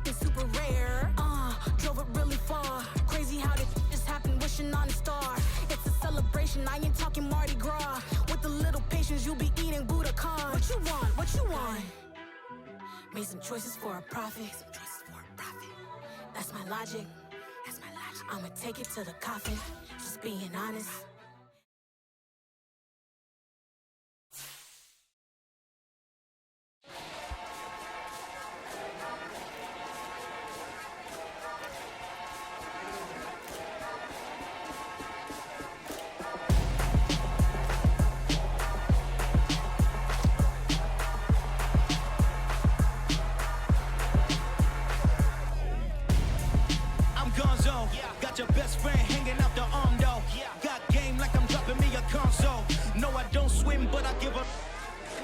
looking super rare. Drove it really far. Crazy how this just happened, wishing on a star. It's a celebration, I ain't talking Mardi Gras. With a little patience, you'll be eating Budokan. What you want? What you want? Made some choices for a profit. That's my logic. I'ma take it to the coffin. Just being honest. Got your best friend hanging out the arm though. Got game like I'm dropping me a console. No, I don't swim, but I give a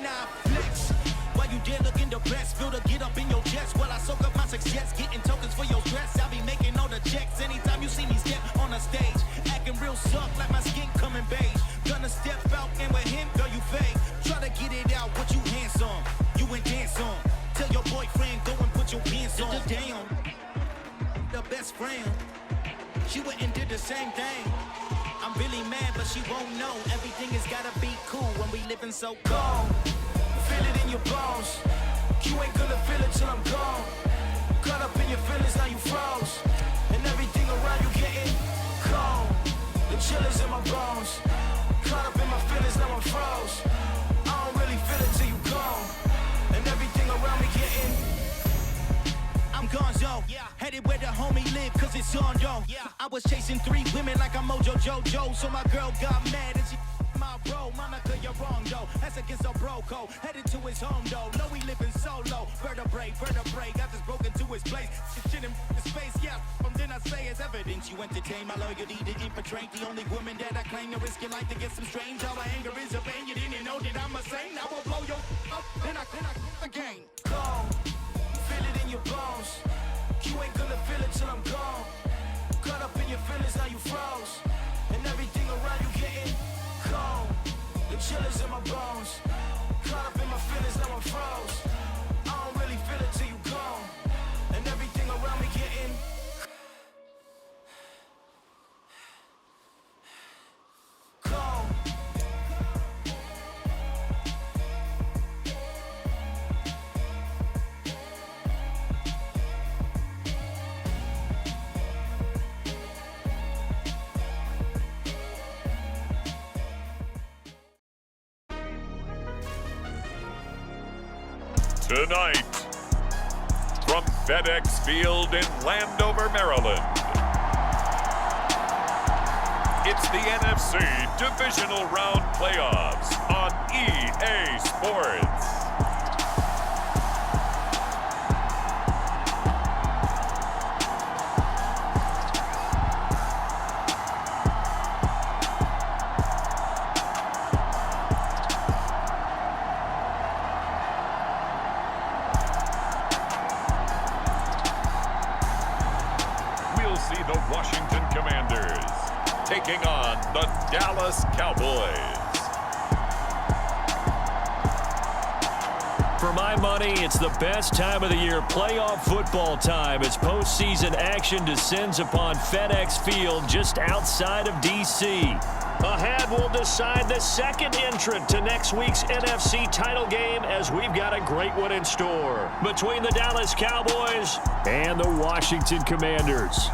nah flex. While you there looking the best, feel to get up in your chest. While I soak up my success, getting tokens for your stress. I'll be making all the checks anytime you see me step on the stage. Acting real soft like my skin coming beige. Gonna step out and with him, girl, you fake. Try to get it out, what you handsome. You ain't dance on. Tell your boyfriend, go and put your pants on. Damn, the best friend. She went and did the same thing. I'm really mad, but she won't know. Everything has gotta be cool when we living so cold. Feel it in your bones. You ain't gonna feel it till I'm gone. Caught up in your feelings, now you froze. And everything around you getting cold. The chill is in my bones. Caught up in my feelings, now I'm froze. I don't really feel it till you gone. And everything around me getting I'm gonzo, headed where the homie live, cause it's on though. I was chasing 3 women like I'm Mojo Jojo, so my girl got mad and she my bro. Monica, you're wrong though, that's against a bro code. Headed to his home though, no we living solo. Vertebrae, got this broken to his place. This shit in his face, from then I say it's evidence. You entertain my loyalty to infiltrate. The only woman that I claim to risk your life to get some strange. All my anger is a pain, you didn't know that I'm a saint. I will blow your up, then I again. Go. Feel it in your bones. You ain't gonna feel it till I'm gone. Caught up in your feelings, now you froze. And everything around you getting cold. The chill is in my bones. Caught up in my feelings, now I'm froze. I don't really feel it till you gone. And everything around me getting cold. Tonight, from FedEx Field in Landover, Maryland, it's the NFC Divisional Round Playoffs on EA Sports. The Washington Commanders taking on the Dallas Cowboys. For my money, it's the best time of the year, playoff football time, as postseason action descends upon FedEx Field just outside of D.C. Ahead, we'll decide the second entrant to next week's NFC title game, as we've got a great one in store between the Dallas Cowboys and the Washington Commanders.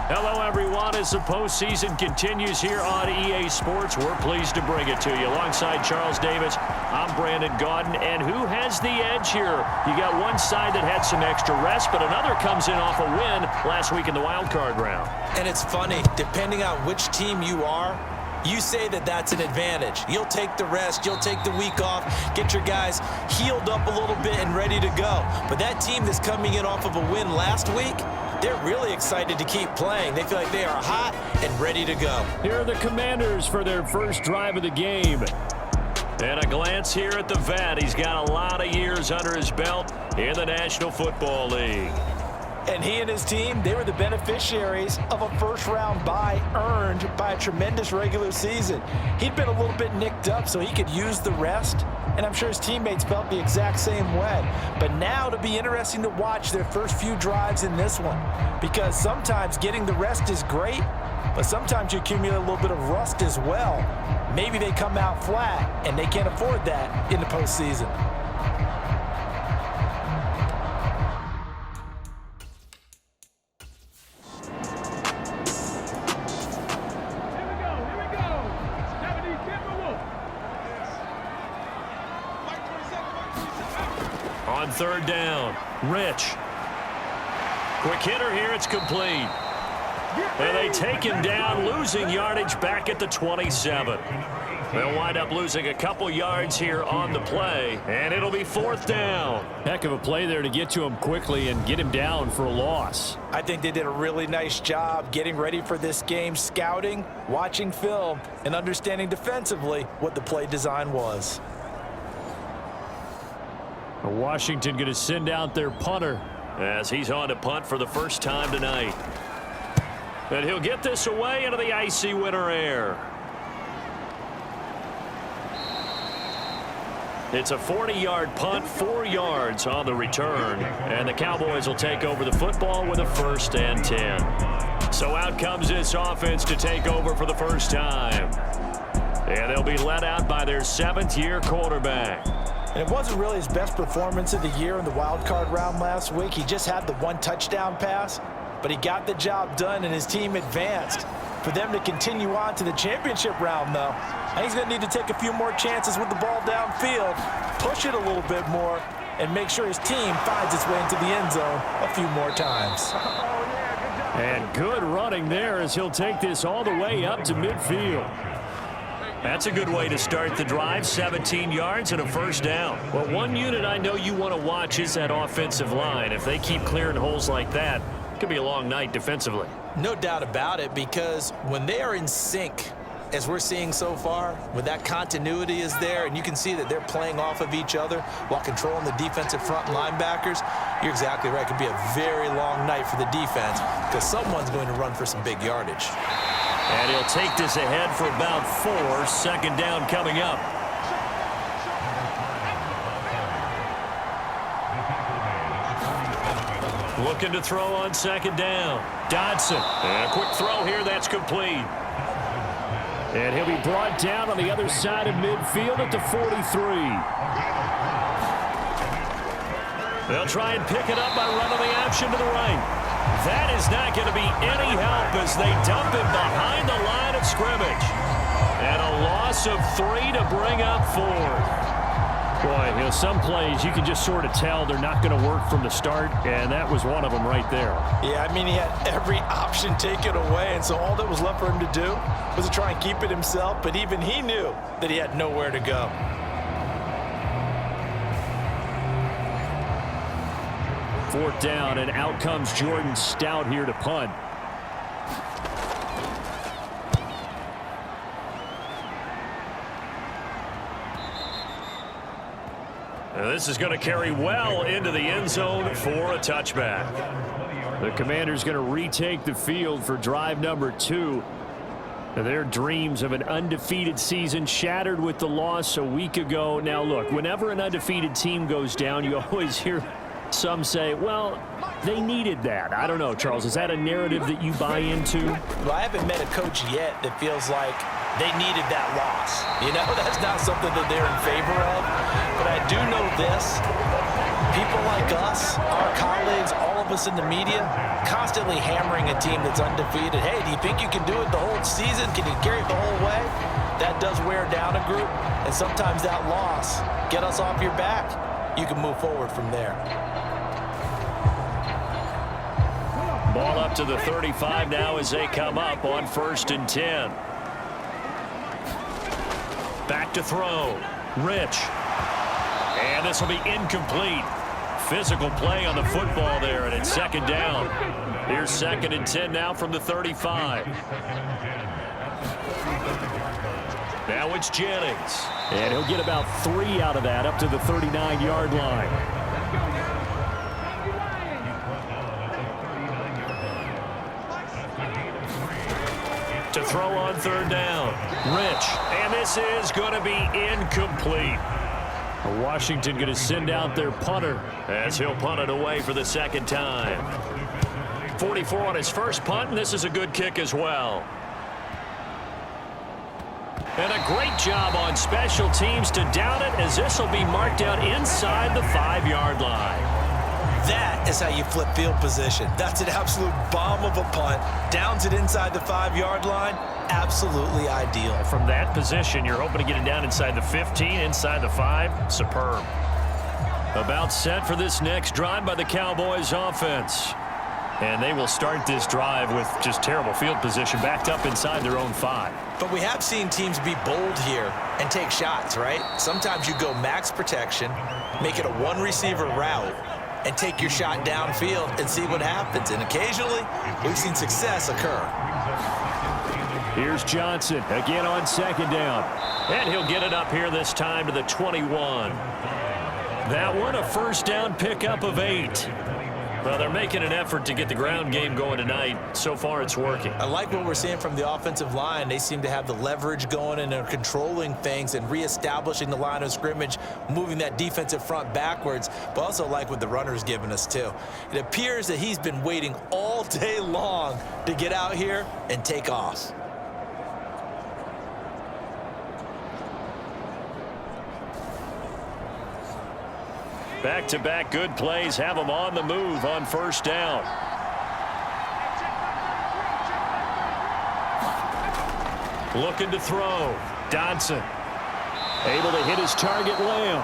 Hello, everyone. As the postseason continues here on EA Sports, we're pleased to bring it to you. Alongside Charles Davis, I'm Brandon Gaudin. And who has the edge here? You got one side that had some extra rest, but another comes in off a win last week in the wild card round. And it's funny, depending on which team you are, you say that that's an advantage. You'll take the rest, you'll take the week off, get your guys healed up a little bit and ready to go. But that team that's coming in off of a win last week, they're really excited to keep playing. They feel like they are hot and ready to go. Here are the Commanders for their first drive of the game. And a glance here at the vet. He's got a lot of years under his belt in the National Football League. And he and his team, they were the beneficiaries of a first-round bye earned by a tremendous regular season. He'd been a little bit nicked up, so he could use the rest, and I'm sure his teammates felt the exact same way. But now it'll be interesting to watch their first few drives in this one, because sometimes getting the rest is great, but sometimes you accumulate a little bit of rust as well. Maybe they come out flat, and they can't afford that in the postseason. On third down, Rich. Quick hitter here, it's complete. And they take him down, losing yardage back at the 27. They'll wind up losing a couple yards here on the play, and it'll be fourth down. Heck of a play there to get to him quickly and get him down for a loss. I think they did a really nice job getting ready for this game, scouting, watching film, and understanding defensively what the play design was. Washington going to send out their punter as he's on to punt for the first time tonight. And he'll get this away into the icy winter air. It's a 40-yard punt, 4 yards on the return. And the Cowboys will take over the football with a 1st and 10. So out comes this offense to take over for the first time. And they'll be led out by their 7th-year quarterback. And it wasn't really his best performance of the year in the wild card round last week. He just had the 1 touchdown pass, but he got the job done and his team advanced. For them to continue on to the championship round, though, I think he's going to need to take a few more chances with the ball downfield, push it a little bit more, and make sure his team finds its way into the end zone a few more times. And good running there as he'll take this all the way up to midfield. That's a good way to start the drive, 17 yards and a 1st down. Well, one unit I know you want to watch is that offensive line. If they keep clearing holes like that, it could be a long night defensively. No doubt about it, because when they are in sync, as we're seeing so far, when that continuity is there and you can see that they're playing off of each other while controlling the defensive front linebackers, you're exactly right. It could be a very long night for the defense because someone's going to run for some big yardage. And he'll take this ahead for about 4. 2nd down coming up. Looking to throw on 2nd down. Dodson. And a quick throw here. That's complete. And he'll be brought down on the other side of midfield at the 43. They'll try and pick it up by running the option to the right. That is not going to be any help as they dump him behind the line of scrimmage. And a loss of 3 to bring up 4. Boy, some plays you can just sort of tell they're not going to work from the start, and that was one of them right there. Yeah, I mean, he had every option taken away, and so all that was left for him to do was to try and keep it himself, but even he knew that he had nowhere to go. 4th down, and out comes Jordan Stout here to punt. And this is going to carry well into the end zone for a touchback. The Commanders going to retake the field for drive number 2. Their dreams of an undefeated season shattered with the loss a week ago. Now, look, whenever an undefeated team goes down, you always hear some say, well, they needed that. I don't know, Charles. Is that a narrative that you buy into? Well, I haven't met a coach yet that feels like they needed that loss. You know, that's not something that they're in favor of. But I do know this. People like us, our colleagues, all of us in the media, constantly hammering a team that's undefeated. Hey, do you think you can do it the whole season? Can you carry it the whole way? That does wear down a group. And sometimes that loss, get us off your back. You can move forward from there. Ball up to the 35 now as they come up on 1st and 10. Back to throw. Rich. And this will be incomplete. Physical play on the football there, and it's 2nd down. Here's 2nd and 10 now from the 35. Now it's Jennings. And he'll get about 3 out of that up to the 39-yard line. throw on third down. Rich. And this is going to be incomplete. Washington going to send out their punter as he'll punt it away for the second time. 44 on his first punt, and this is a good kick as well. And a great job on special teams to down it, as this will be marked out inside the 5-yard line. That is how you flip field position. That's an absolute bomb of a punt. Downs it inside the 5-yard line. Absolutely ideal. From that position, you're hoping to get it down inside the 15, inside the 5. Superb. About set for this next drive by the Cowboys offense. And they will start this drive with just terrible field position, backed up inside their own 5. But we have seen teams be bold here and take shots, right? Sometimes you go max protection, make it a one-receiver route, and take your shot downfield and see what happens. And occasionally, we've seen success occur. Here's Johnson again on second down. And he'll get it up here this time to the 21. That one, a first down pickup of 8. Well, they're making an effort to get the ground game going tonight. So far, it's working. I like what we're seeing from the offensive line. They seem to have the leverage going, and they're controlling things and reestablishing the line of scrimmage, moving that defensive front backwards, but also like what the runner's giving us, too. It appears that he's been waiting all day long to get out here and take off. Back-to-back good plays have them on the move on first down. Looking to throw. Dodson. Able to hit his target, Lamb.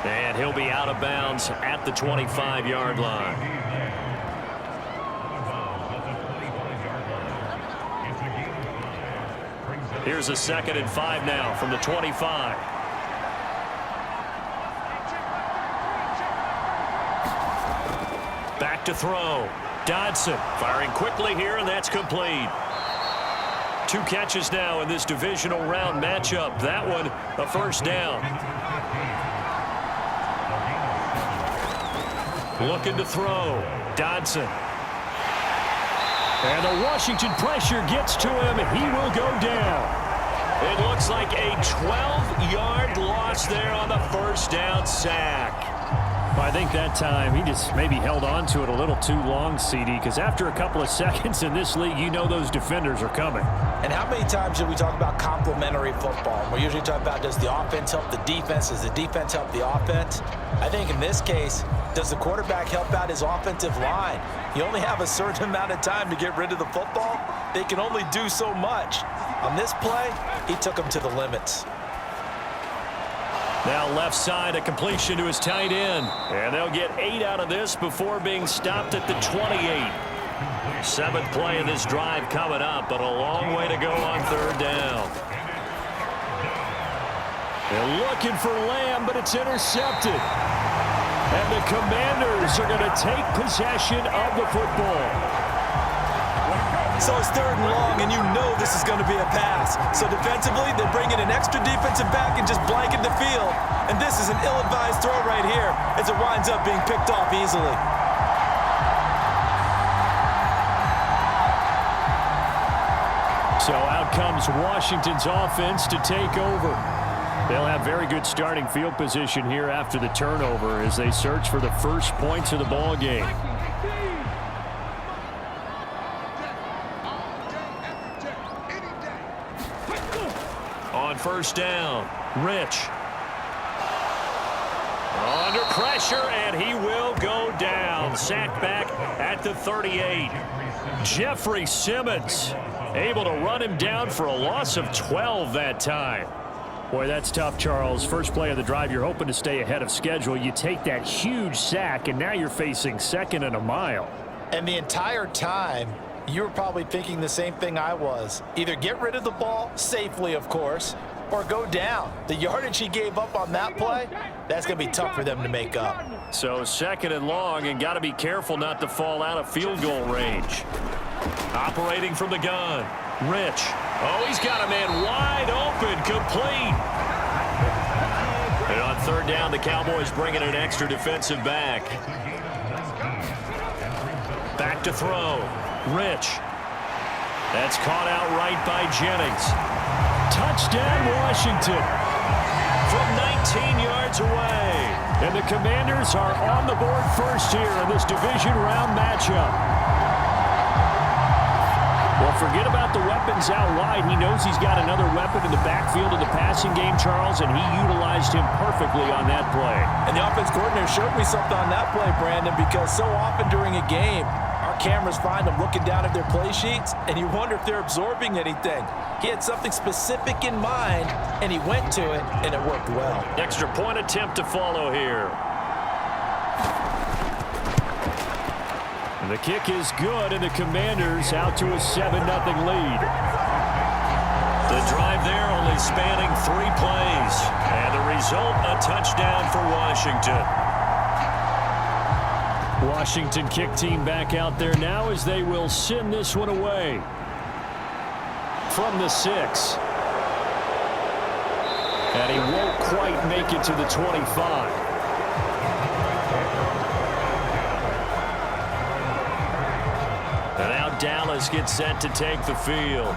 And he'll be out of bounds at the 25-yard line. Here's a 2nd and 5 now from the 25. Back to throw. Dodson firing quickly here, and that's complete. 2 catches now in this divisional round matchup. That one, a first down. Looking to throw. Dodson. And the Washington pressure gets to him, and he will go down. It looks like a 12-yard loss there on the first down sack. I think that time he just maybe held on to it a little too long, CD, because after a couple of seconds in this league, you know those defenders are coming. And how many times do we talk about complementary football? We're usually talking about, does the offense help the defense? Does the defense help the offense? I think in this case, does the quarterback help out his offensive line? You only have a certain amount of time to get rid of the football. They can only do so much. On this play, he took them to the limits. Now left side, a completion to his tight end. And they'll get 8 out of this before being stopped at the 28. 7th play of this drive coming up, but a long way to go on third down. They're looking for Lamb, but it's intercepted. And the Commanders are going to take possession of the football. So it's 3rd and long, and you know this is going to be a pass. So defensively, they bring in an extra defensive back and just blanket the field. And this is an ill-advised throw right here as it winds up being picked off easily. So out comes Washington's offense to take over. They'll have very good starting field position here after the turnover as they search for the first points of the ball game. On first down, Rich. Under pressure, and he will go down. Sacked back at the 38. Jeffrey Simmons able to run him down for a loss of 12 that time. Boy, that's tough, Charles. First play of the drive, you're hoping to stay ahead of schedule. You take that huge sack, and now you're facing 2nd and a mile. And the entire time, you were probably thinking the same thing I was. Either get rid of the ball, safely of course, or go down. The yardage he gave up on that play, that's going to be tough for them to make up. So 2nd and long, and got to be careful not to fall out of field goal range. Operating from the gun, Rich. Oh, he's got a man wide open, complete. And on third down, the Cowboys bringing an extra defensive back. Back to throw. Rich. That's caught out right by Jennings. Touchdown, Washington. From 19 yards away. And the Commanders are on the board first here in this division round matchup. Well, forget about the weapons out wide. He knows he's got another weapon in the backfield of the passing game, Charles, and he utilized him perfectly on that play. And the offense coordinator showed me something on that play, Brandon, because so often during a game, our cameras find them looking down at their play sheets, and you wonder if they're absorbing anything. He had something specific in mind, and he went to it, and it worked well. Extra point attempt to follow here. And the kick is good, and the Commanders out to a 7-0 lead. The drive there only spanning 3 plays. And the result, a touchdown for Washington. Washington kick team back out there now as they will send this one away. From the 6. And he won't quite make it to the 25. And now Dallas gets set to take the field.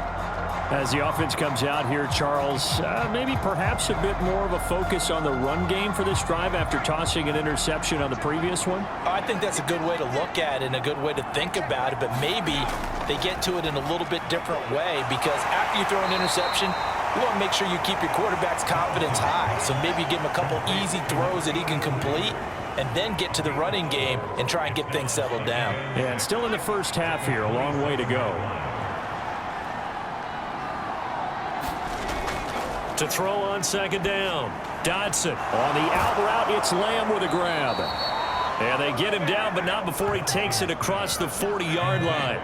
As the offense comes out here, Charles, maybe perhaps a bit more of a focus on the run game for this drive after tossing an interception on the previous one? I think that's a good way to look at it and a good way to think about it, but maybe they get to it in a little bit different way, because after you throw an interception, you want to make sure you keep your quarterback's confidence high. So maybe give him a couple easy throws that he can complete, and then get to the running game and try and get things settled down. Yeah, and still in the first half here, a long way to go. To throw on second down. Dodson on the out route. It's Lamb with a grab. And they get him down, but not before he takes it across the 40-yard line.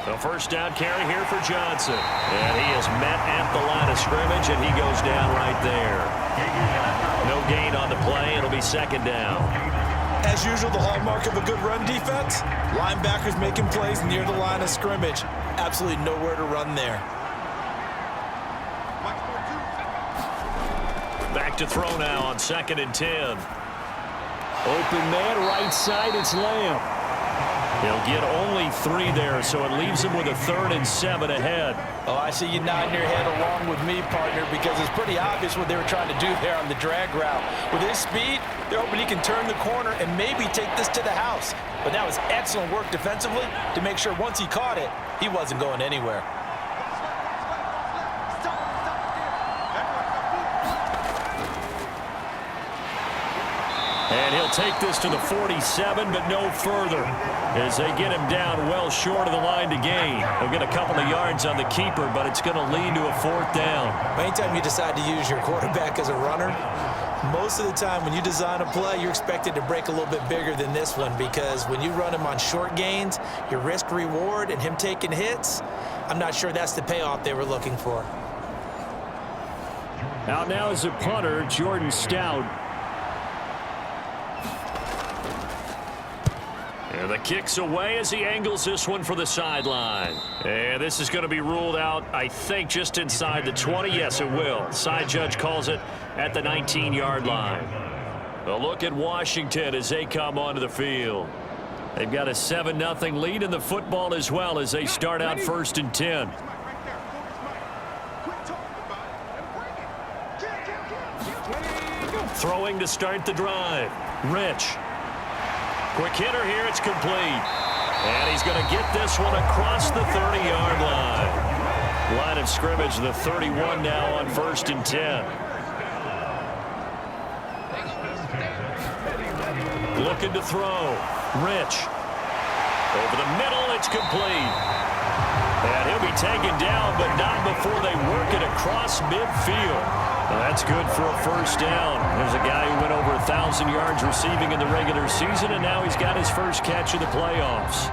The first down carry here for Johnson. And he is met at the line of scrimmage, and he goes down right there. No gain on the play. It'll be second down. As usual, the hallmark of a good run defense, linebackers making plays near the line of scrimmage. Absolutely nowhere to run there. Back to throw now on 2nd and 10. Open man, right side, it's Lamb. He'll get only 3 there, so it leaves him with a 3rd and 7 ahead. Oh, I see you nodding your head along with me, partner, because it's pretty obvious what they were trying to do there on the drag route. With his speed, they're hoping he can turn the corner and maybe take this to the house. But that was excellent work defensively to make sure once he caught it, he wasn't going anywhere. And he'll take this to the 47, but no further, as they get him down well short of the line to gain. He'll get a couple of yards on the keeper, but it's going to lead to a 4th down. Anytime you decide to use your quarterback as a runner, most of the time when you design a play, you're expected to break a little bit bigger than this one, because when you run him on short gains, your risk-reward and him taking hits, I'm not sure that's the payoff they were looking for. Out now is a punter, Jordan Stout. And the kick's away as he angles this one for the sideline. And this is going to be ruled out, I think, just inside the 20. Yes, it will. Side judge calls it at the 19-yard line. A look at Washington as they come onto the field. They've got a 7-0 lead in the football as well as they start out 1st and 10. Throwing to start the drive. Rich. Quick hitter here, it's complete. And he's going to get this one across the 30-yard line. Line of scrimmage, the 31 now on 1st and 10. Looking to throw. Rich. Over the middle, it's complete. And he'll be taken down, but not before they work it across midfield. Well, that's good for a 1st down. There's a guy who went over 1,000 yards receiving in the regular season, and now he's got his first catch of the playoffs.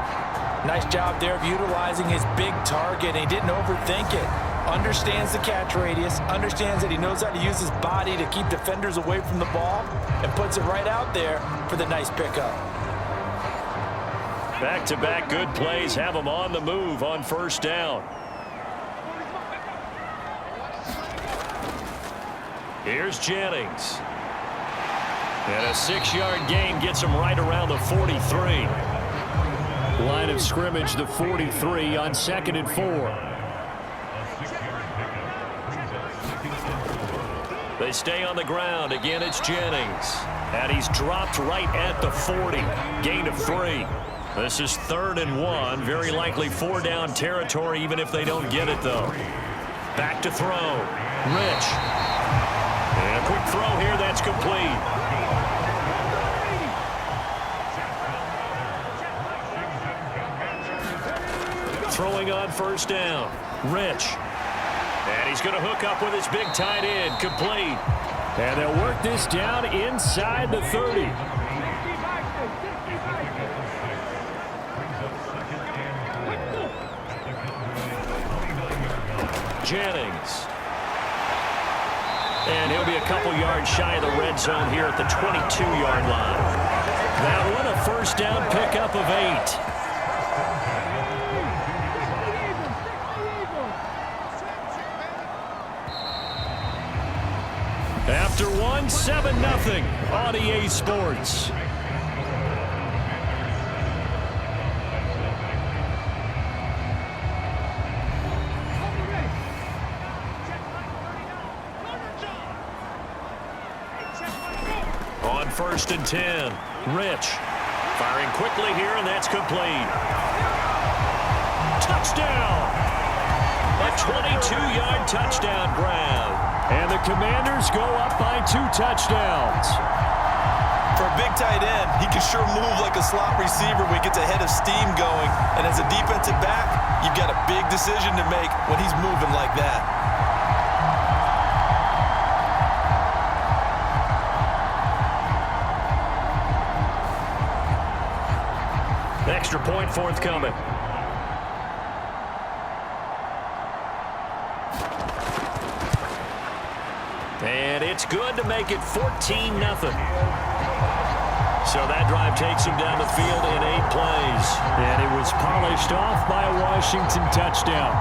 Nice job there of utilizing his big target, and he didn't overthink it. Understands the catch radius, understands that he knows how to use his body to keep defenders away from the ball, and puts it right out there for the nice pickup. Back-to-back good plays have him on the move on 1st down. Here's Jennings. And a 6-yard gain gets him right around the 43. Line of scrimmage, the 43 on 2nd and 4. They stay on the ground. Again, it's Jennings. And he's dropped right at the 40. Gain of 3. This is 3rd and 1. Very likely 4-down territory, even if they don't get it, though. Back to throw. Rich. And a quick throw here. That's complete. Throwing on 1st down. Rich. And he's going to hook up with his big tight end. Complete. And they'll work this down inside the 30. Jennings. And he'll be a couple yards shy of the red zone here at the 22-yard line. That one a 1st down pickup of 8. After 1, 7-0 on EA Sports. On 1st and 10, Rich. Firing quickly here, and that's complete. Touchdown! A 22-yard touchdown grab. And the Commanders go up by 2 touchdowns. For a big tight end, he can sure move like a slot receiver when he gets a head of steam going. And as a defensive back, you've got a big decision to make when he's moving like that. Extra point forthcoming. And it's good to make it 14-0. So that drive takes him down the field in 8 plays. And it was polished off by a Washington touchdown.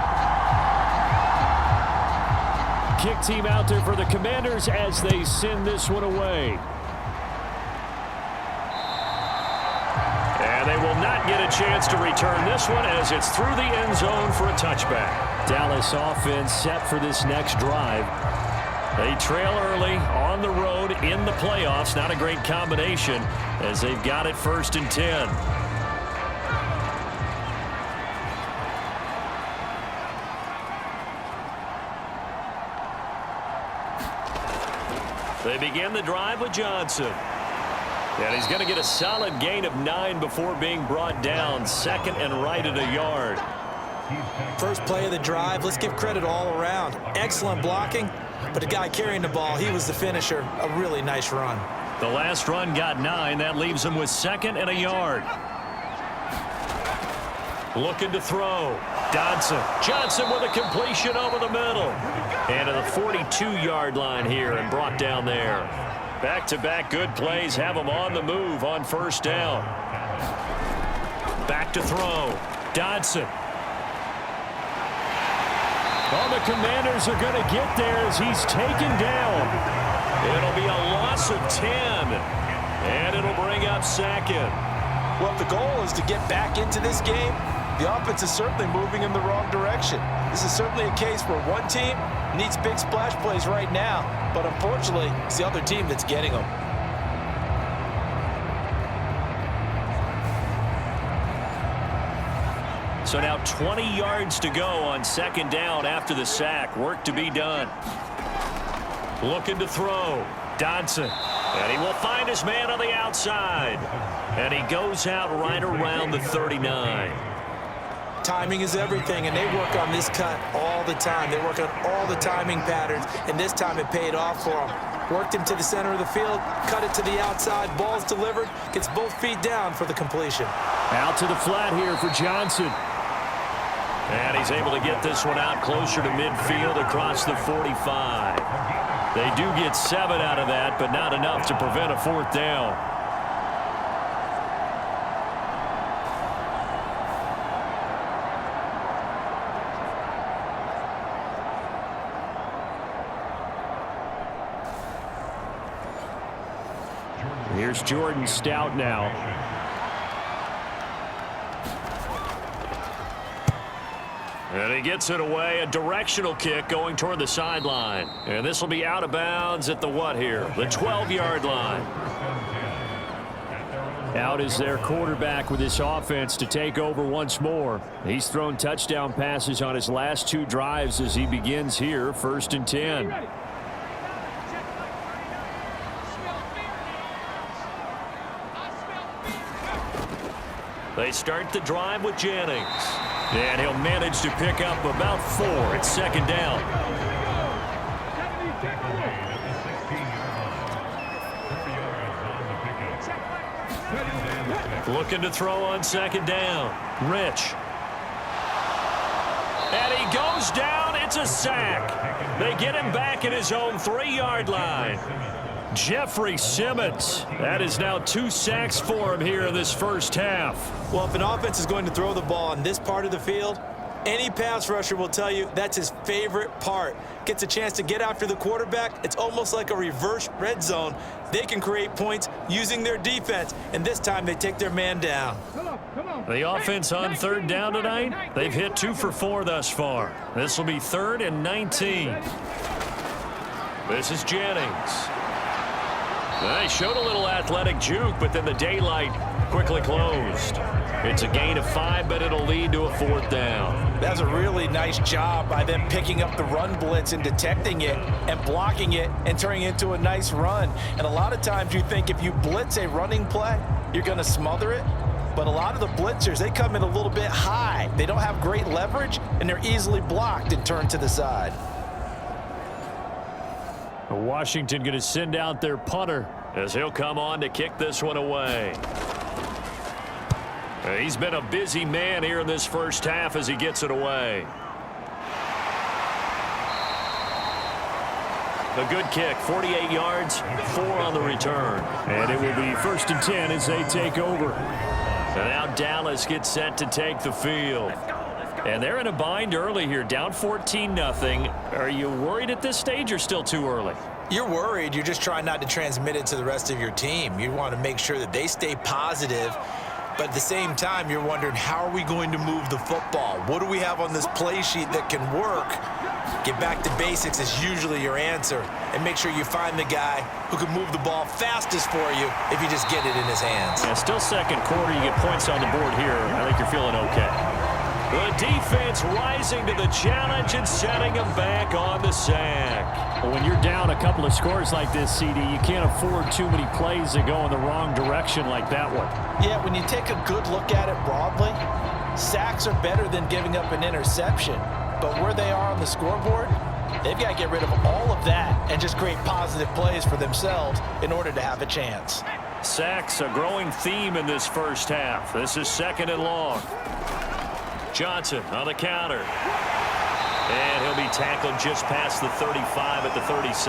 Kick team out there for the Commanders as they send this one away. And they will not get a chance to return this one as it's through the end zone for a touchback. Dallas offense set for this next drive. They trail early on the road in the playoffs. Not a great combination as they've got it 1st and 10. They begin the drive with Johnson. And he's going to get a solid gain of 9 before being brought down. 2nd and right at a yard. First play of the drive, let's give credit all around. Excellent blocking. But the guy carrying the ball, he was the finisher. A really nice run. The last run got 9. That leaves him with 2nd and a yard. Looking to throw. Johnson with a completion over the middle. And to the 42-yard line here and brought down there. Back-to-back good plays have him on the move on 1st down. Back to throw. Dodson. Oh, the Commanders are going to get there as he's taken down. It'll be a loss of 10. And it'll bring up 2nd. Well, if the goal is to get back into this game, the offense is certainly moving in the wrong direction. This is certainly a case where one team needs big splash plays right now, but unfortunately, it's the other team that's getting them. So now 20 yards to go on 2nd down after the sack. Work to be done. Looking to throw. Dodson. And he will find his man on the outside. And he goes out right around the 39. Timing is everything, and they work on this cut all the time. They work on all the timing patterns, and this time it paid off for them. Worked him to the center of the field, cut it to the outside, ball's delivered, gets both feet down for the completion. Out to the flat here for Johnson. And he's able to get this one out closer to midfield across the 45. They do get 7 out of that, but not enough to prevent a 4th down. Here's Jordan Stout now. And he gets it away. A directional kick going toward the sideline. And this will be out of bounds at the what here? The 12-yard line. Out is their quarterback with this offense to take over once more. He's thrown touchdown passes on his last 2 drives as he begins here, 1st and 10. They start the drive with Jennings. And he'll manage to pick up about 4. It's 2nd down. Looking to throw on 2nd down. Rich. And he goes down. It's a sack. They get him back at his own 3-yard line. Jeffrey Simmons. That is now 2 sacks for him here in this first half. Well, if an offense is going to throw the ball on this part of the field, any pass rusher will tell you that's his favorite part. Gets a chance to get after the quarterback. It's almost like a reverse red zone. They can create points using their defense, and this time they take their man down. The offense on 3rd down tonight, they've hit 2 for 4 thus far. This will be 3rd and 19. This is Jennings. They showed a little athletic juke, but then the daylight quickly closed. It's a gain of 5, but it'll lead to a 4th down. That's a really nice job by them picking up the run blitz and detecting it and blocking it and turning it into a nice run. And a lot of times you think if you blitz a running play, you're going to smother it. But a lot of the blitzers, they come in a little bit high. They don't have great leverage, and they're easily blocked and turned to the side. Washington going to send out their punter as he'll come on to kick this one away. He's been a busy man here in this first half as he gets it away. A good kick, 48 yards, 4 on the return. And it will be 1st and 10 as they take over. And now Dallas gets set to take the field. And they're in a bind early here, down 14-0. Are you worried at this stage or still too early? You're worried. You're just trying not to transmit it to the rest of your team. You want to make sure that they stay positive. But at the same time, you're wondering, how are we going to move the football? What do we have on this play sheet that can work? Get back to basics is usually your answer. And make sure you find the guy who can move the ball fastest for you if you just get it in his hands. Yeah, still 2nd quarter. You get points on the board here. I think you're feeling okay. The defense rising to the challenge and setting them back on the sack. Well, when you're down a couple of scores like this, CD, you can't afford too many plays that go in the wrong direction like that one. Yeah, when you take a good look at it broadly, sacks are better than giving up an interception. But where they are on the scoreboard, they've got to get rid of all of that and just create positive plays for themselves in order to have a chance. Sacks, a growing theme in this first half. This is 2nd and long. Johnson on the counter. And he'll be tackled just past the 35 at the 36.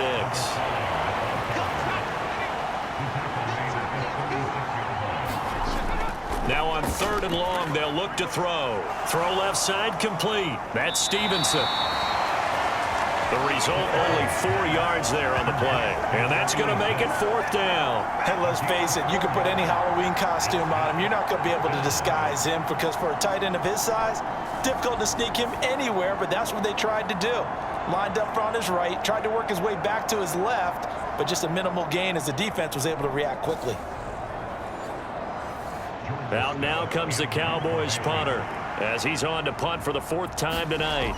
Now on 3rd and long, they'll look to throw. Throw left side complete. That's Stevenson. The result, only 4 yards there on the play. And that's going to make it 4th down. And let's face it, you can put any Halloween costume on him. You're not going to be able to disguise him because for a tight end of his size, difficult to sneak him anywhere, but that's what they tried to do. Lined up on his right, tried to work his way back to his left, but just a minimal gain as the defense was able to react quickly. Out now comes the Cowboys punter as he's on to punt for the 4th time tonight.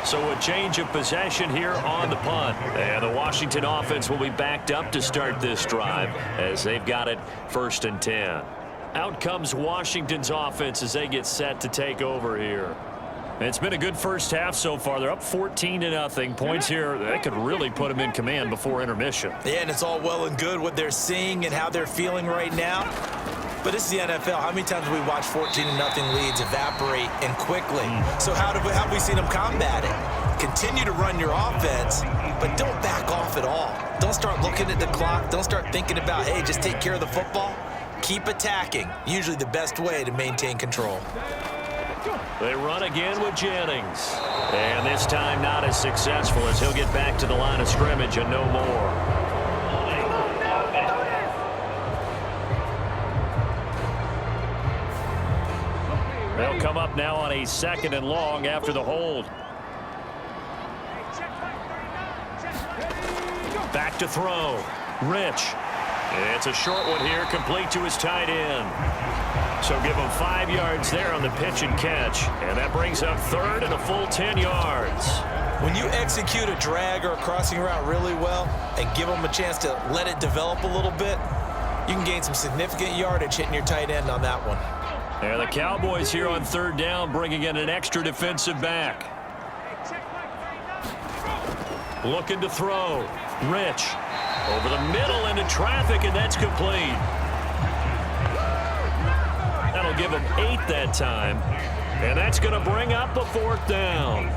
So a change of possession here on the punt. And the Washington offense will be backed up to start this drive as they've got it 1st and 10. Out comes Washington's offense as they get set to take over here. It's been a good first half so far. They're up 14-0. Points here that could really put them in command before intermission. Yeah, and it's all well and good what they're seeing and how they're feeling right now. But this is the NFL. How many times have we watched 14-0 leads evaporate and quickly? So how have we seen them combat it? Continue to run your offense, but don't back off at all. Don't start looking at the clock. Don't start thinking about, hey, just take care of the football. Keep attacking. Usually the best way to maintain control. They run again with Jennings. And this time not as successful as he'll get back to the line of scrimmage and no more. They'll come up now on a 2nd and long after the hold. Back to throw. Rich. It's a short one here, complete to his tight end. So give him 5 yards there on the pitch and catch. And that brings up 3rd and a full 10 yards. When you execute a drag or a crossing route really well and give them a chance to let it develop a little bit, you can gain some significant yardage hitting your tight end on that one. And the Cowboys here on 3rd down, bringing in an extra defensive back. Looking to throw. Rich. Over the middle into traffic, and that's complete. That'll give him 8 that time. And that's going to bring up a 4th down.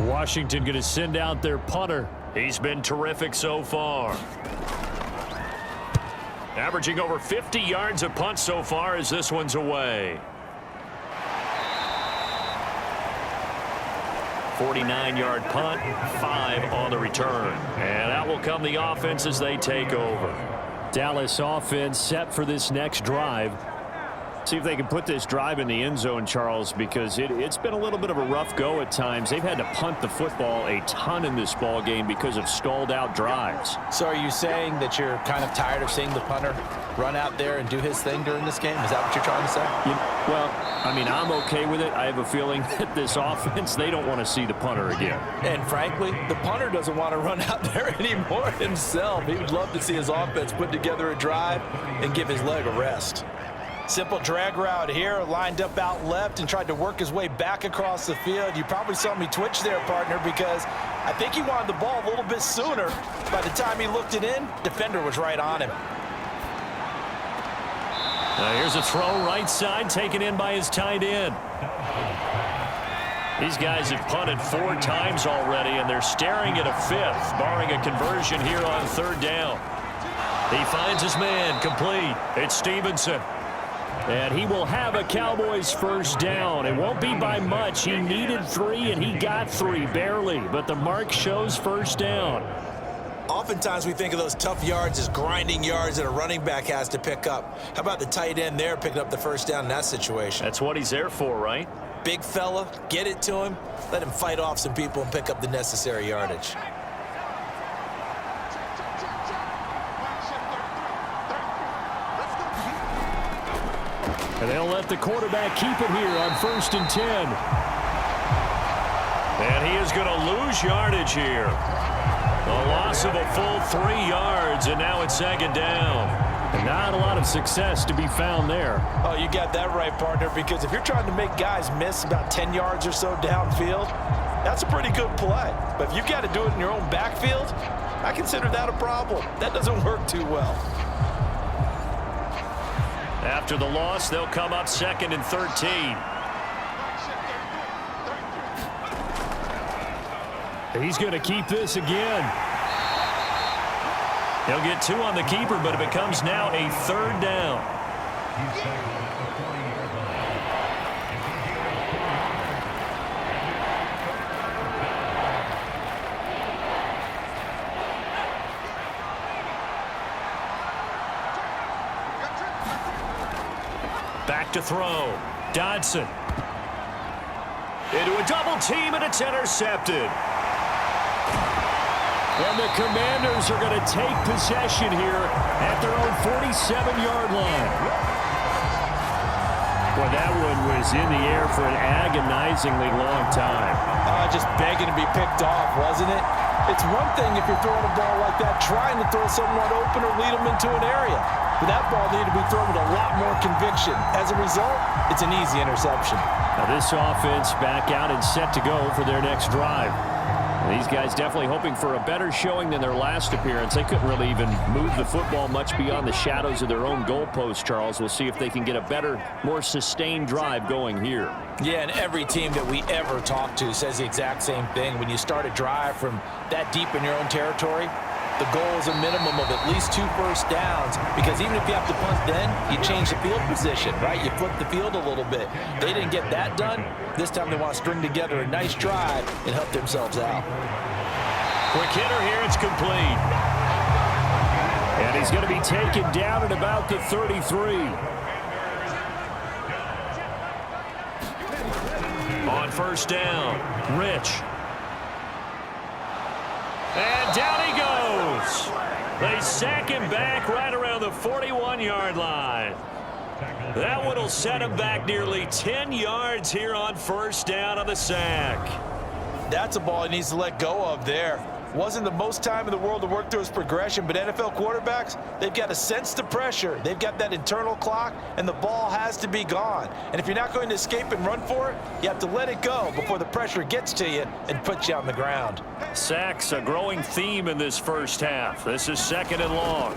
Washington going to send out their punter. He's been terrific so far. Averaging over 50 yards a punt so far as this one's away. 49-yard punt, 5 on the return. And out will come the offense as they take over. Dallas offense set for this next drive. See if they can put this drive in the end zone, Charles, because it's been a little bit of a rough go at times. They've had to punt the football a ton in this ball game because of stalled out drives. So are you saying that you're kind of tired of seeing the punter run out there and do his thing during this game? Is that what you're trying to say? Well, I mean, I'm okay with it. I have a feeling that this offense, they don't want to see the punter again. And frankly, the punter doesn't want to run out there anymore himself. He would love to see his offense put together a drive and give his leg a rest. Simple drag route here, lined up out left and tried to work his way back across the field. You probably saw me twitch there, partner, because I think he wanted the ball a little bit sooner. By the time he looked it in, defender was right on him. Now here's a throw right side, taken in by his tight end. These guys have punted 4 times already, and they're staring at a 5th, barring a conversion here on 3rd down. He finds his man, complete. It's Stevenson. And he will have a Cowboys 1st down. It won't be by much. He needed 3, and he got 3, barely. But the mark shows 1st down. Oftentimes we think of those tough yards as grinding yards that a running back has to pick up. How about the tight end there picking up the 1st down in that situation? That's what he's there for, right? Big fella, get it to him, let him fight off some people and pick up the necessary yardage. And they'll let the quarterback keep it here on 1st and 10. And he is going to lose yardage here. A loss of a full 3 yards, and now it's 2nd down. And not a lot of success to be found there. Oh, you got that right, partner, because if you're trying to make guys miss about 10 yards or so downfield, that's a pretty good play. But if you've got to do it in your own backfield, I consider that a problem. That doesn't work too well. After the loss, they'll come up 2nd and 13. He's going to keep this again. He'll get 2 on the keeper, but it becomes now a 3rd down. Back to throw. Dodson. Into a double team, and it's intercepted. And the Commanders are going to take possession here at their own 47-yard line. Well, that one was in the air for an agonizingly long time. Just begging to be picked off, wasn't it? It's one thing if you're throwing a ball like that, trying to throw someone open or lead them into an area. But that ball needed to be thrown with a lot more conviction. As a result, it's an easy interception. Now this offense back out and set to go for their next drive. These guys definitely hoping for a better showing than their last appearance. They couldn't really even move the football much beyond the shadows of their own goalpost, Charles. We'll see if they can get a better, more sustained drive going here. Yeah, and every team that we ever talk to says the exact same thing. When you start a drive from that deep in your own territory, the goal is a minimum of at least 2 first downs, because even if you have to punt then, you change the field position, right? You flip the field a little bit. They didn't get that done. This time they want to string together a nice drive and help themselves out. Quick hitter here, it's complete. And he's going to be taken down at about the 33. On first down, Rich. And down he goes. They sack him back right around the 41-yard line. That one will set him back nearly 10 yards here on first down on the sack. That's a ball he needs to let go of there. Wasn't the most time in the world to work through his progression, but NFL quarterbacks, they've got to sense the pressure. They've got that internal clock, and the ball has to be gone. And if you're not going to escape and run for it, you have to let it go before the pressure gets to you and puts you on the ground. Sacks a growing theme in this first half. This is 2nd and long.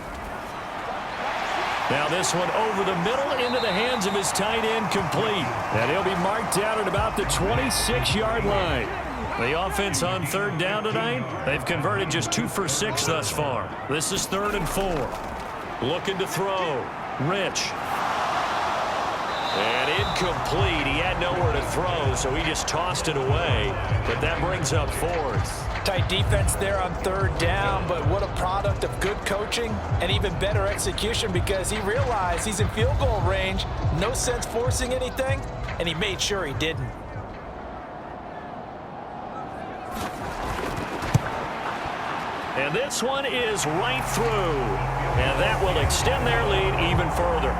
Now this one over the middle into the hands of his tight end, complete. And he'll be marked down at about the 26-yard line. The offense on 3rd down tonight, they've converted just 2 for 6 thus far. This is 3rd and 4. Looking to throw. Rich. And incomplete. He had nowhere to throw, so he just tossed it away. But that brings up 4th. Tight defense there on 3rd down, but what a product of good coaching and even better execution, because he realized he's in field goal range. No sense forcing anything, and he made sure he didn't. And this one is right through. And that will extend their lead even further.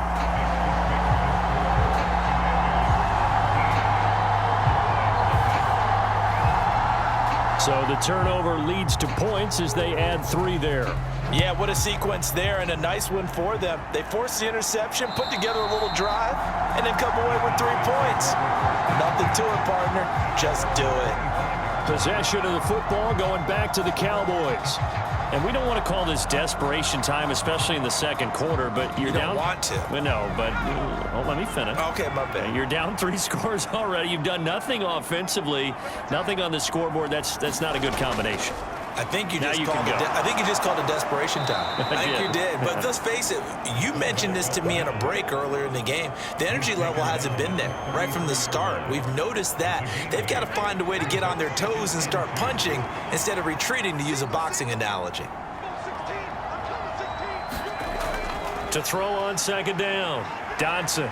So the turnover leads to points as they add 3 there. Yeah, what a sequence there, and a nice one for them. They forced the interception, put together a little drive, and then come away with 3 points. Nothing to it, partner. Just do it. Possession of the football going back to the Cowboys. And we don't want to call this desperation time, especially in the 2nd quarter, but you're down. You don't want to. Well, no, but let me finish. Okay, my bad. You're down 3 scores already. You've done nothing offensively, nothing on the scoreboard. That's not a good combination. I think you just called it desperation time. I think you did. But let's face it, you mentioned this to me in a break earlier in the game. The energy level hasn't been there right from the start. We've noticed that. They've got to find a way to get on their toes and start punching instead of retreating, to use a boxing analogy. To throw on 2nd down, Dodson.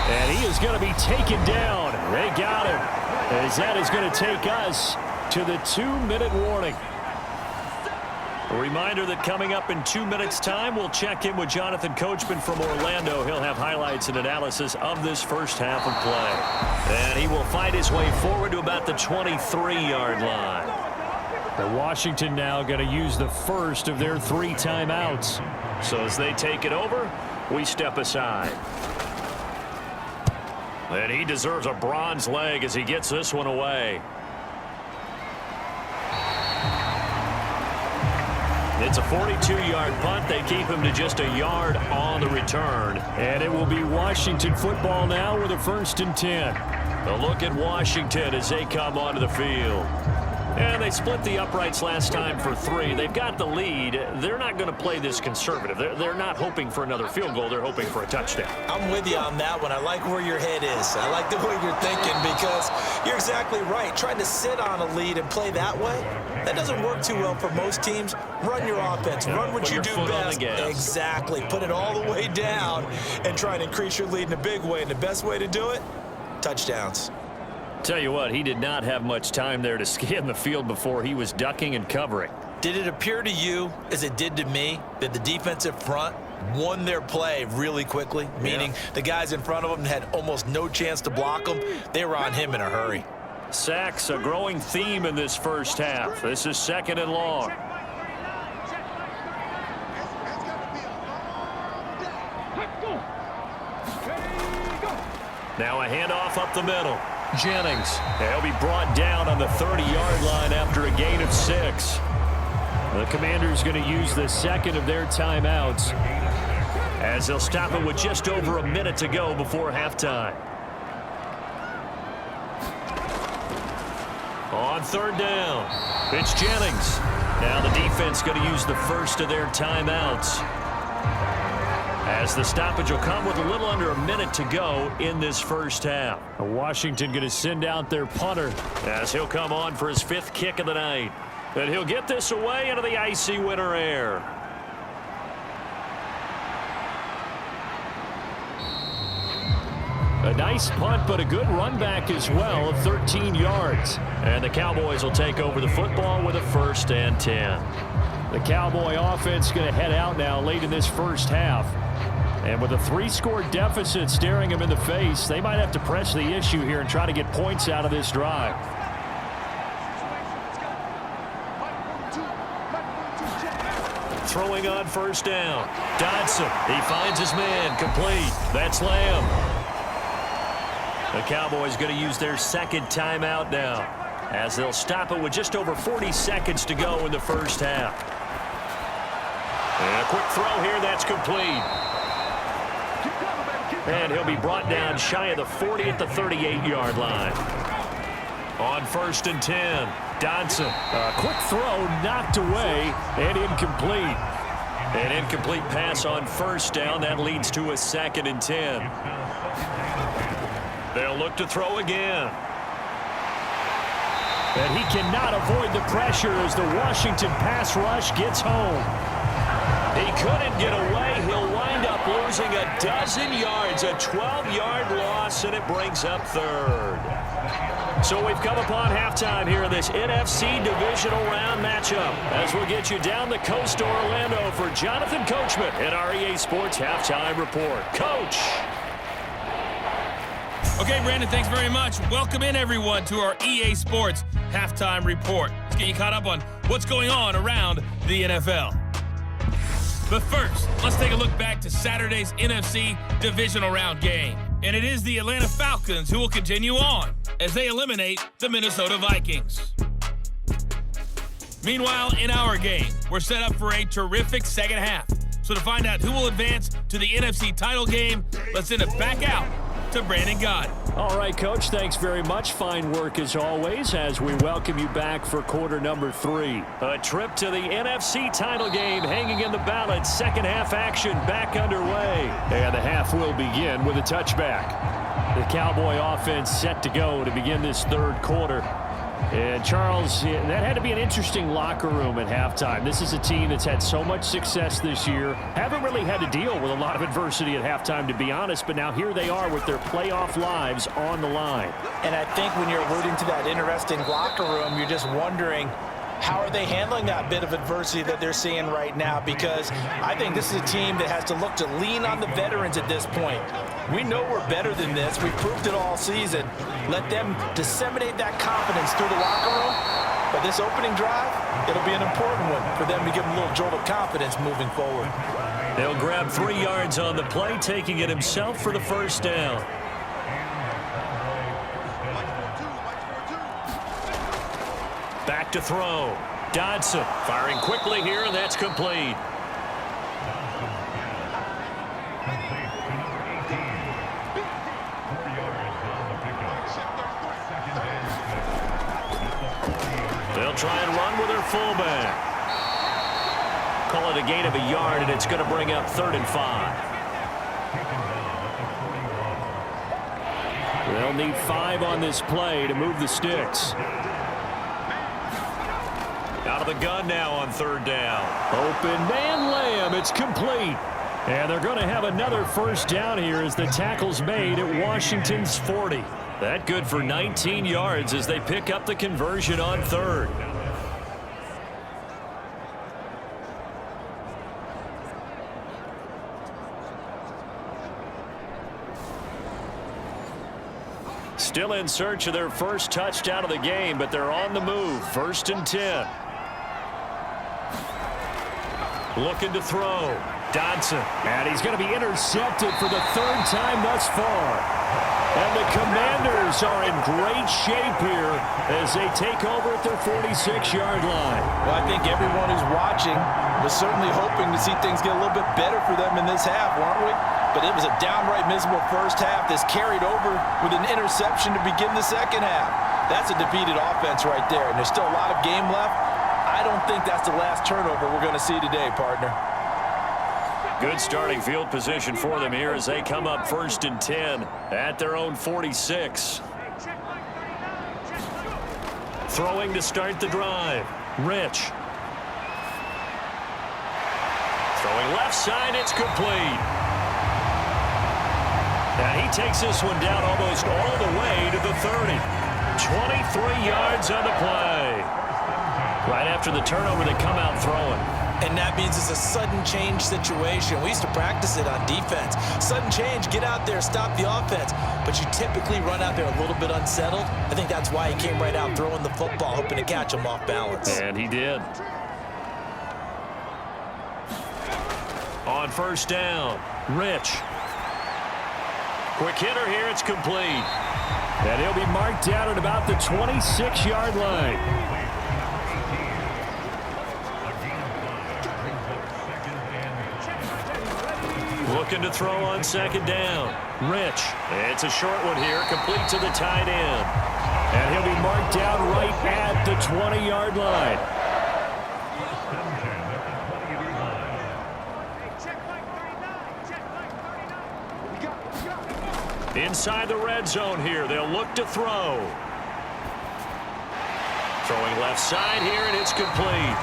And he is going to be taken down. They got him. As that is going to take us to the 2-minute warning. A reminder that coming up in 2 minutes' time, we'll check in with Jonathan Coachman from Orlando. He'll have highlights and analysis of this first half of play. And he will fight his way forward to about the 23-yard line. The Washington now going to use the first of their 3 timeouts. So as they take it over, we step aside. And he deserves a bronze leg as he gets this one away. It's a 42-yard punt. They keep him to just a yard on the return. And it will be Washington football now with a 1st and 10. A look at Washington as they come onto the field. And they split the uprights last time for 3. They've got the lead. They're not going to play this conservative. They're not hoping for another field goal. They're hoping for a touchdown. I'm with you on that one. I like where your head is. I like the way you're thinking, because you're exactly right. Trying to sit on a lead and play that way, that doesn't work too well for most teams. Run your offense. Run what you do best. Exactly. Put it all the way down and try and increase your lead in a big way. And the best way to do it, touchdowns. Tell you what, he did not have much time there to scan the field before he was ducking and covering. Did it appear to you, as it did to me, that the defensive front won their play really quickly? Meaning the guys in front of them had almost no chance to block them. They were on him in a hurry. Sacks a growing theme in this first half. This is 2nd and long. Now a handoff up the middle. Jennings. He'll be brought down on the 30-yard line after a gain of 6. The Commanders going to use the second of their timeouts as they'll stop it with just over a minute to go before halftime. On third down, it's Jennings. Now the defense going to use the first of their timeouts, as the stoppage will come with a little under a minute to go in this first half. Washington going to send out their punter as he'll come on for his 5th kick of the night. And he'll get this away into the icy winter air. A nice punt, but a good run back as well of 13 yards. And the Cowboys will take over the football with a 1st and 10. The Cowboy offense going to head out now late in this first half. And with a 3-score deficit staring them in the face, they might have to press the issue here and try to get points out of this drive. Throwing on first down. Dodson, he finds his man, complete. That's Lamb. The Cowboys going to use their second timeout now, as they'll stop it with just over 40 seconds to go in the first half. And a quick throw here, that's complete. And he'll be brought down shy of the 40 at the 38-yard line. On 1st and 10, Dodson. A quick throw knocked away and incomplete. An incomplete pass on first down. That leads to a 2nd and 10. They'll look to throw again. And he cannot avoid the pressure as the Washington pass rush gets home. He couldn't get away. He'll wind up losing a dozen yards, a 12-yard loss, and it brings up 3rd. So we've come upon halftime here in this NFC divisional round matchup, as we'll get you down the coast to Orlando for Jonathan Coachman in our EA Sports Halftime Report. Coach. Okay, Brandon, thanks very much. Welcome in, everyone, to our EA Sports Halftime Report. Let's get you caught up on what's going on around the NFL. But first, let's take a look back to Saturday's NFC divisional round game. And it is the Atlanta Falcons who will continue on as they eliminate the Minnesota Vikings. Meanwhile, in our game, we're set up for a terrific second half. So to find out who will advance to the NFC title game, let's send it back out to Brandon Gott. All right, Coach, thanks very much. Fine work as always as we welcome you back for quarter number 3. A trip to the NFC title game hanging in the balance. Second half action back underway. And the half will begin with a touchback. The Cowboy offense set to go to begin this 3rd quarter. And Charles, that had to be an interesting locker room at halftime. This is a team that's had so much success this year. Haven't really had to deal with a lot of adversity at halftime, to be honest, but now here they are with their playoff lives on the line. And I think when you're alluding to that interesting locker room, you're just wondering, how are they handling that bit of adversity that they're seeing right now? Because I think this is a team that has to look to lean on the veterans at this point. We know we're better than this. We've proved it all season. Let them disseminate that confidence through the locker room. But this opening drive, it'll be an important one for them to give them a little jolt of confidence moving forward. They'll grab 3 yards on the play, taking it himself for the first down. Back to throw. Dodson firing quickly here, and that's complete. They'll try and run with their fullback. Call it a gain of a yard, and it's going to bring up 3rd and 5. They'll need 5 on this play to move the sticks. Out of the gun now on 3rd down. Open man Lamb. It's complete. And they're going to have another first down here as the tackle's made at Washington's 40. That good for 19 yards as they pick up the conversion on 3rd. Still in search of their first touchdown of the game, but they're on the move. 1st and 10. Looking to throw. Dodson. And he's going to be intercepted for the third time thus far. And the Commanders are in great shape here as they take over at their 46-yard line. Well, I think everyone who's watching was certainly hoping to see things get a little bit better for them in this half, weren't we? But it was a downright miserable first half that's carried over with an interception to begin the second half. That's a defeated offense right there, and there's still a lot of game left. I don't think that's the last turnover we're going to see today, partner. Good starting field position for them here as they come up 1st and 10 at their own 46. Throwing to start the drive. Rich. Throwing left side, it's complete. And he takes this one down almost all the way to the 30. 23 yards on the play. Right after the turnover, they come out throwing. And that means it's a sudden change situation. We used to practice it on defense. Sudden change, get out there, stop the offense. But you typically run out there a little bit unsettled. I think that's why he came right out throwing the football, hoping to catch him off balance. And he did. On 1st down, Rich. Quick hitter here, it's complete. And he'll be marked down at about the 26-yard line. Looking to throw on 2nd down. Rich. It's a short one here, complete to the tight end. And he'll be marked down right at the 20-yard line. Inside the red zone here, they'll look to throw. Throwing left side here, and it's complete.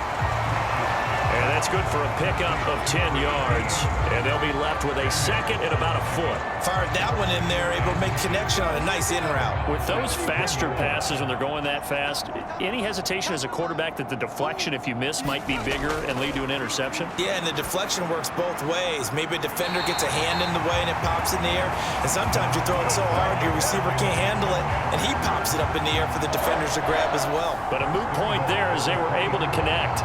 And that's good for a pickup of 10 yards. And they'll be left with a 2nd and about a foot. Fired that one in there, able to make connection on a nice in route. With those faster passes when they're going that fast, any hesitation as a quarterback that the deflection, if you miss, might be bigger and lead to an interception? Yeah, and the deflection works both ways. Maybe a defender gets a hand in the way and it pops in the air. And sometimes you throw it so hard your receiver can't handle it, and he pops it up in the air for the defenders to grab as well. But a moot point there as they were able to connect.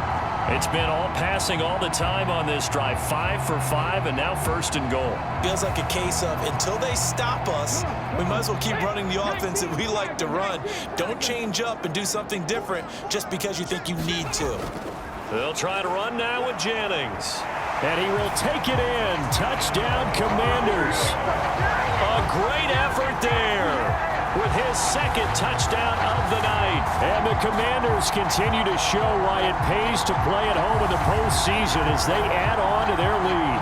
It's been all passing all the time on this drive. 5 for 5, and now 1st and goal. Feels like a case of until they stop us, we might as well keep running the offense that we like to run. Don't change up and do something different just because you think you need to. They'll try to run now with Jennings. And he will take it in. Touchdown, Commanders. A great effort there with his 2nd touchdown of the night. And the Commanders continue to show why it pays to play at home in the postseason as they add on to their lead.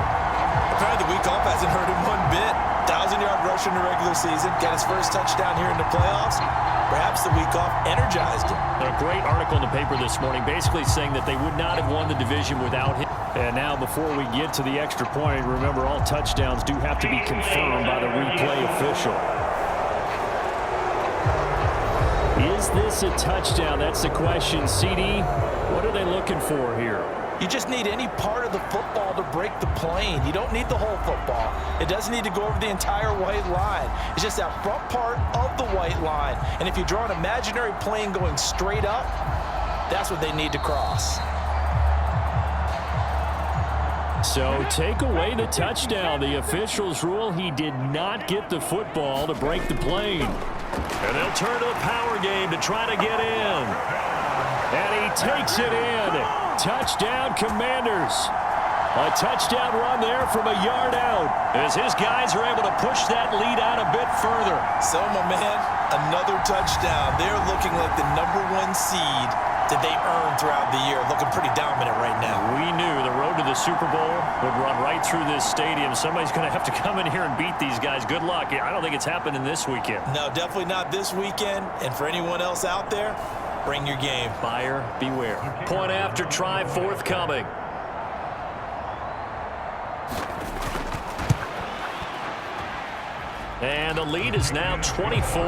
Apparently the week off hasn't hurt him one bit. 1,000-yard rush in the regular season. Got his first touchdown here in the playoffs. Perhaps the week off energized him. A great article in the paper this morning basically saying that they would not have won the division without him. And now before we get to the extra point, remember all touchdowns do have to be confirmed by the replay official. Is this a touchdown? That's the question. CD, what are they looking for here? You just need any part of the football to break the plane. You don't need the whole football. It doesn't need to go over the entire white line. It's just that front part of the white line. And if you draw an imaginary plane going straight up, that's what they need to cross. So take away the touchdown. The officials rule he did not get the football to break the plane. And they'll turn to the power game to try to get in. And he takes it in. Touchdown, Commanders. A touchdown run there from a yard out. As his guys are able to push that lead out a bit further. So, my man, another touchdown. They're looking like the #1 seed that they earned throughout the year. Looking pretty dominant right now. We knew the road to the Super Bowl would run right through this stadium. Somebody's going to have to come in here and beat these guys. Good luck. I don't think it's happening this weekend. No, definitely not this weekend. And for anyone else out there, bring your game. Buyer beware. Point after try forthcoming. And the lead is now 24.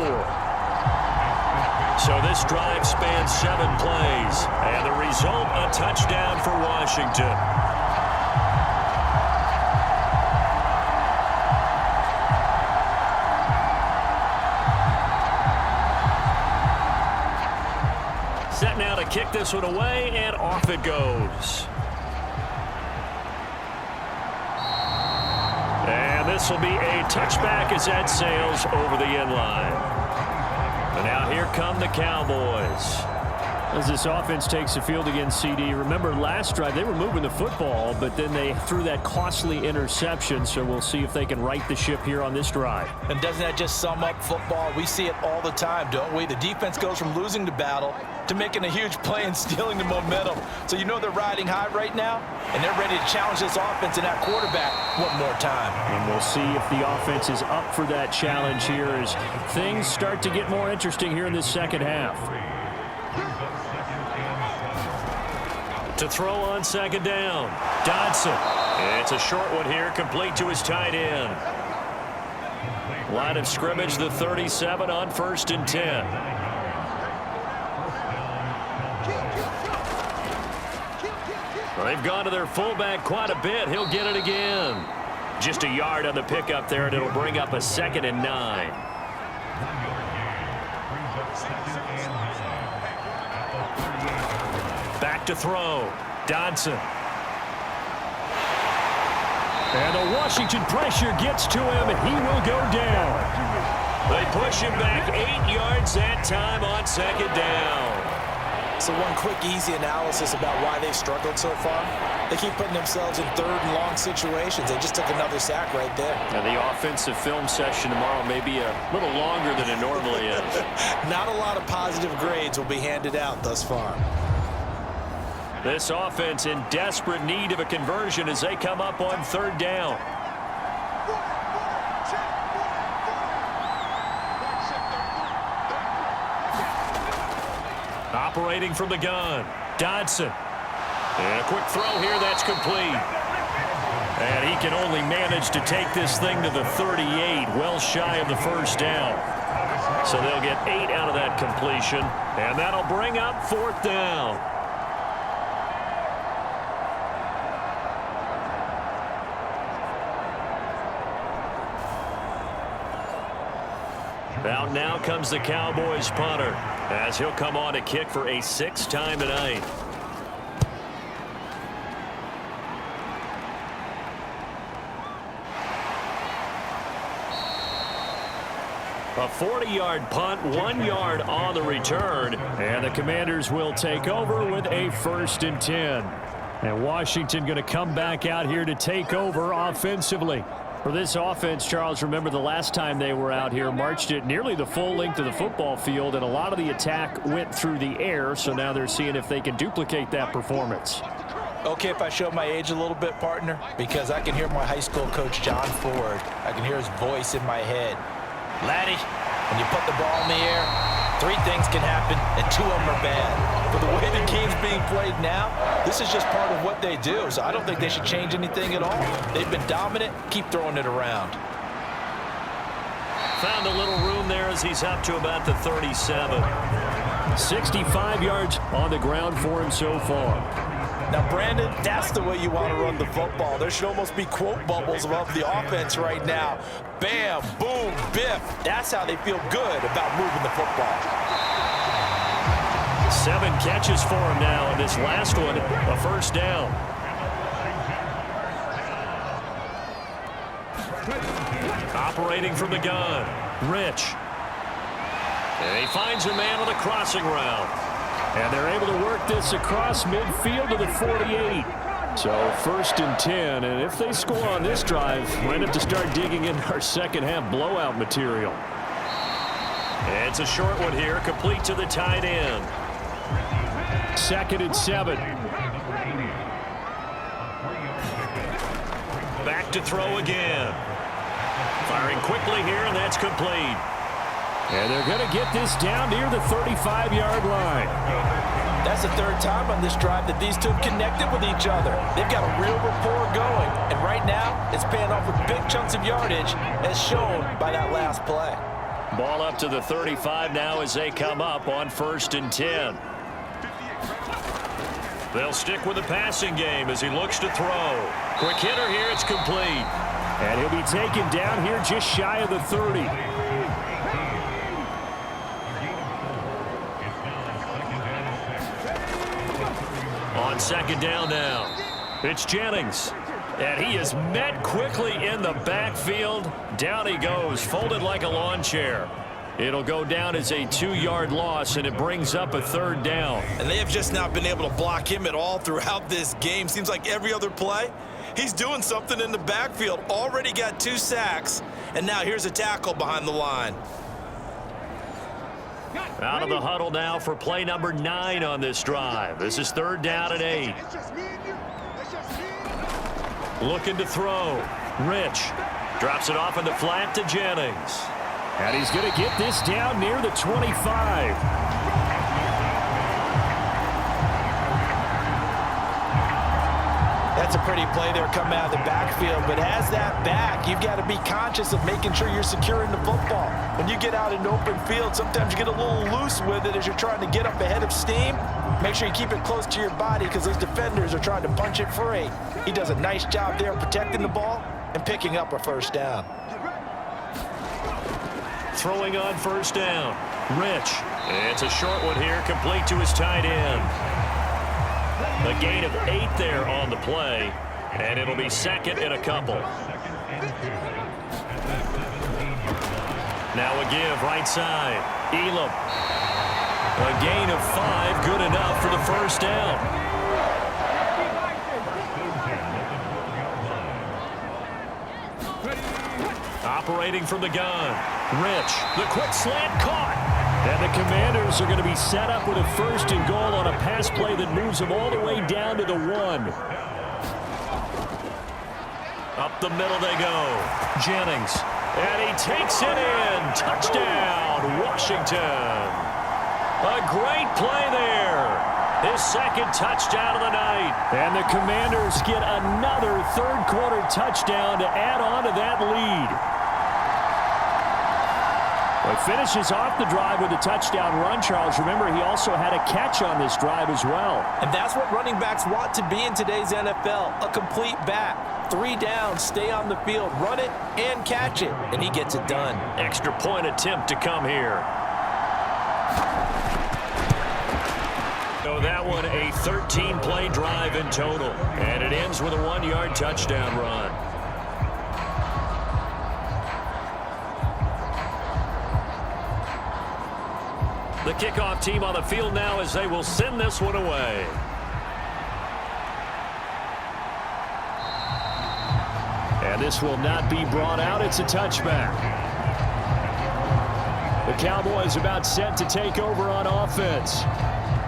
So this drive spans 7 plays. And the result, a touchdown for Washington. Set now to kick this one away, and off it goes. This will be a touchback as that sails over the end line. And now here come the Cowboys. As this offense takes the field against CD, remember last drive they were moving the football, but then they threw that costly interception, so we'll see if they can right the ship here on this drive. And doesn't that just sum up football? We see it all the time, don't we? The defense goes from losing the battle to making a huge play and stealing the momentum. So you know they're riding high right now, and they're ready to challenge this offense and that quarterback one more time. And we'll see if the offense is up for that challenge here as things start to get more interesting here in this second half. To throw on second down, Dodson. It's a short one here, complete to his tight end. Line of scrimmage, the 37 on 1st and 10. Well, they've gone to their fullback quite a bit. He'll get it again. Just a yard on the pickup there, and it'll bring up a 2nd and 9. Back to throw. Dodson. And the Washington pressure gets to him, and he will go down. They push him back 8 yards that time on 2nd down. So one quick, easy analysis about why they've struggled so far. They keep putting themselves in 3rd and long situations. They just took another sack right there. Now the offensive film session tomorrow may be a little longer than it normally is. Not a lot of positive grades will be handed out thus far. This offense in desperate need of a conversion as they come up on 3rd down. Operating from the gun, Dodson. And a quick throw here, that's complete. And he can only manage to take this thing to the 38, well shy of the 1st down. So they'll get 8 out of that completion, and that'll bring up 4th down. Out now comes the Cowboys punter as he'll come on to kick for a 6th time tonight. A 40-yard punt, 1 yard on the return, and the Commanders will take over with a 1st and 10. And Washington going to come back out here to take over offensively. For this offense, Charles, remember the last time they were out here, marched it nearly the full length of the football field, and a lot of the attack went through the air, so now they're seeing if they can duplicate that performance. Okay, if I show my age a little bit, partner, because I can hear my high school coach, John Ford. I can hear his voice in my head. Laddie, when you put the ball in the air, 3 things can happen, and 2 of them are bad. But the way the game's being played now, this is just part of what they do, so I don't think they should change anything at all. They've been dominant. Keep throwing it around. Found a little room there as he's up to about the 37. 65 yards on the ground for him so far. Now, Brandon, that's the way you want to run the football. There should almost be quote bubbles above the offense right now. Bam, boom, biff. That's how they feel good about moving the football. 7 catches for him now, and this last one, a 1st down. Operating from the gun, Rich. And he finds a man on the crossing route. And they're able to work this across midfield to the 48. So 1st and 10, and if they score on this drive, we're going to have to start digging into our second half blowout material. And it's a short one here, complete to the tight end. 2nd and 7. Back to throw again. Firing quickly here, and that's complete. And they're going to get this down near the 35-yard line. That's the 3rd time on this drive that these two have connected with each other. They've got a real rapport going, and right now it's paying off with big chunks of yardage, as shown by that last play. Ball up to the 35 now as they come up on 1st and 10. They'll stick with the passing game as he looks to throw. Quick hitter here, it's complete. And he'll be taken down here just shy of the 30. On 2nd down now, it's Jennings. And he is met quickly in the backfield. Down he goes, folded like a lawn chair. It'll go down as a 2-yard loss, and it brings up a 3rd down. And they have just not been able to block him at all throughout this game. Seems like every other play, he's doing something in the backfield. Already got 2 sacks, and now here's a tackle behind the line. Out of the huddle now for play number 9 on this drive. This is 3rd down and 8. Looking to throw. Rich drops it off in the flat to Jennings. And he's going to get this down near the 25. That's a pretty play there coming out of the backfield, but as that back, you've got to be conscious of making sure you're securing the football. When you get out in open field, sometimes you get a little loose with it as you're trying to get up ahead of steam. Make sure you keep it close to your body because those defenders are trying to punch it free. He does a nice job there protecting the ball and picking up a 1st down. Throwing on 1st down. Rich. It's a short one here, complete to his tight end. A gain of 8 there on the play, and it'll be 2nd and a couple. Now a give right side. Elam. A gain of 5, good enough for the 1st down. Operating from the gun. Rich, the quick slant caught. And the Commanders are going to be set up with a 1st and goal on a pass play that moves them all the way down to the 1. Up the middle they go. Jennings. And he takes it in. Touchdown, Washington. A great play there. His 2nd touchdown of the night. And the Commanders get another 3rd quarter touchdown to add on to that lead. Well, he finishes off the drive with a touchdown run, Charles. Remember, he also had a catch on this drive as well. And that's what running backs want to be in today's NFL, a complete back. 3 down, stay on the field, run it, and catch it. And he gets it done. Extra point attempt to come here. So that one a 13-play drive in total. And it ends with a 1-yard touchdown run. The kickoff team on the field now as they will send this one away. And this will not be brought out. It's a touchback. The Cowboys about set to take over on offense.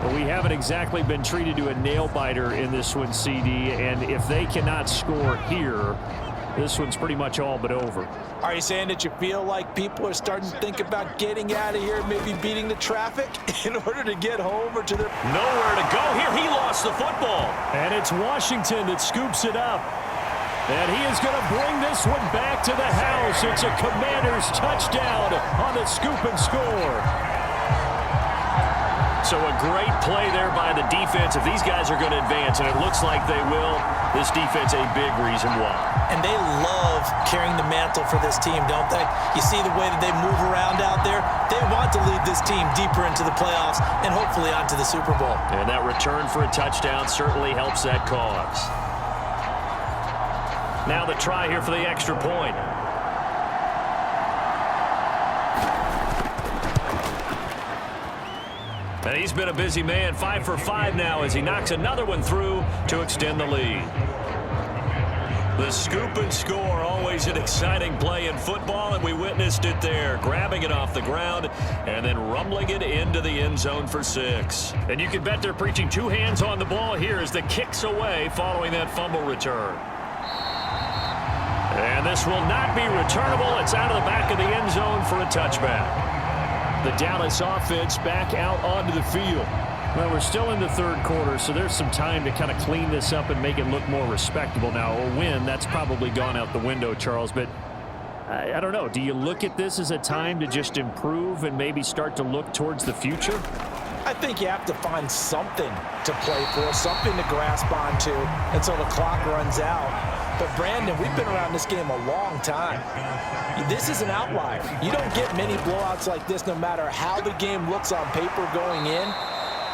But we haven't exactly been treated to a nail-biter in this one, CD. And if they cannot score here, this one's pretty much all but over. Are you saying that you feel like people are starting to think about getting out of here, maybe beating the traffic in order to get home or to their... Nowhere to go here. He lost the football. And it's Washington that scoops it up. And he is going to bring this one back to the house. It's a Commanders touchdown on the scoop and score. So a great play there by the defense. If these guys are going to advance, and it looks like they will, this defense a big reason why. And they love carrying the mantle for this team, don't they? You see the way that they move around out there? They want to lead this team deeper into the playoffs and hopefully onto the Super Bowl. And that return for a touchdown certainly helps that cause. Now the try here for the extra point. And he's been a busy man, 5 for 5 now as he knocks another one through to extend the lead. The scoop and score, always an exciting play in football, and we witnessed it there, grabbing it off the ground and then rumbling it into the end zone for 6. And you can bet they're preaching 2 hands on the ball here as the kick's away following that fumble return. And this will not be returnable. It's out of the back of the end zone for a touchback. The Dallas offense back out onto the field. Well, we're still in the 3rd quarter, so there's some time to kind of clean this up and make it look more respectable now. A win, that's probably gone out the window, Charles, but I don't know. Do you look at this as a time to just improve and maybe start to look towards the future? I think you have to find something to play for, something to grasp onto until the clock runs out. But, Brandon, we've been around this game a long time. This is an outlier. You don't get many blowouts like this no matter how the game looks on paper going in.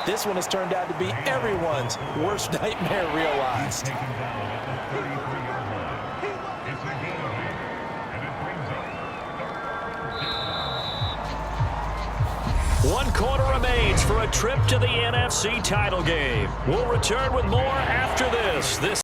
This one has turned out to be everyone's worst nightmare realized. 1 quarter remains for a trip to the NFC title game. We'll return with more after this.